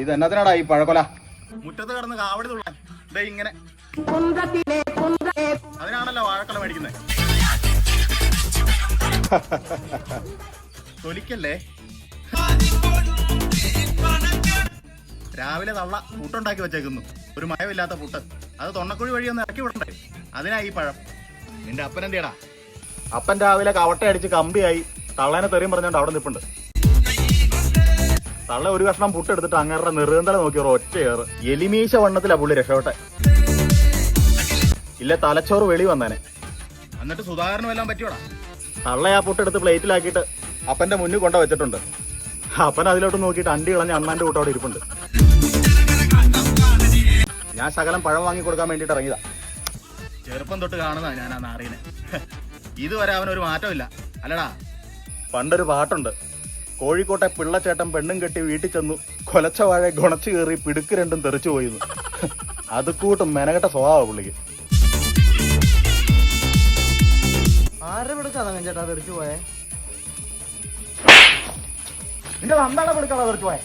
ഇത് എന്നതിനാടാ ഈ പഴക്കൊല? മുറ്റത്ത് കിടന്ന് കാവടി തുള്ളാൻ ദേ ഇങ്ങനെ. അതിനാണല്ലോ വാഴക്കൊല മേടിക്കുന്നത്. തൊലിക്കല്ലേ. രാവിലെ തള്ള പുട്ടുണ്ടാക്കി വെച്ചേക്കുന്നു, ഒരു മയമില്ലാത്ത പുട്ട്. അത് തൊണ്ണക്കുഴി വഴി ഒന്ന് ഇറക്കി വിടണ്ടേ, അതിനാ ഈ പഴം. നിന്റെ അപ്പൻ എന്തിയടാ? അപ്പൻ രാവിലെ കവട്ട അടിച്ച് കമ്പിയായി തള്ളേനെ തെറിയും പറഞ്ഞോണ്ട് അവിടെ നിൽപ്പുണ്ട്. തള്ള ഒരു കഷ്ണം പുട്ടെടുത്തിട്ട് അങ്ങേരുടെ നെറുകന്തല നോക്കിയവർ ഒറ്റയേറ്. എലിമീശ വണ്ണത്തിലാ പുള്ളി രക്ഷപ്പെട്ടെ. ഇല്ല തലച്ചോറ് വെളി വന്നേനെ. എന്നിട്ട് സുധാകരനും എല്ലാം പറ്റിയോടാ. തള്ള ആ പുട്ടെടുത്ത് പ്ലേറ്റിലാക്കിയിട്ട് അപ്പന്റെ മുന്നിൽ കൊണ്ട വെച്ചിട്ടുണ്ട്. അപ്പൻ അതിലോട്ട് നോക്കിയിട്ട് അണ്ടി കളഞ്ഞ അണ്ണാന്റെ കൂട്ടം അവിടെ ഇരിപ്പുണ്ട്. ഞാൻ ശകലം പഴം വാങ്ങി കൊടുക്കാൻ വേണ്ടിട്ട് ഇറങ്ങിയതാ. ചെറുപ്പം തൊട്ട് കാണുന്നതാ ഞാൻ ആ നാറീനെ. ഇതുവരെ അവനൊരു മാറ്റമില്ല അല്ലടാ. പണ്ടൊരു പാട്ടുണ്ട്, കോഴിക്കോട്ടെ പിള്ളച്ചേട്ടൻ പെണ്ണും കെട്ടി വീട്ടിൽ ചെന്നു, കൊലച്ച വാഴ ഗുണച്ചു കയറി പിടുക്ക് രണ്ടും തെറിച്ചു പോയിന്ന്. അത് കൂട്ടും മെനകെട്ട സ്വഭാവ പുള്ളിക്ക്. ആരുടെ പിടുക്കാണ് ചേട്ടാ തെറിച്ചു പോയെ? നിന്റെ നന്ദാടെ പിടുക്കാണോ തെറിച്ചു പോയെ?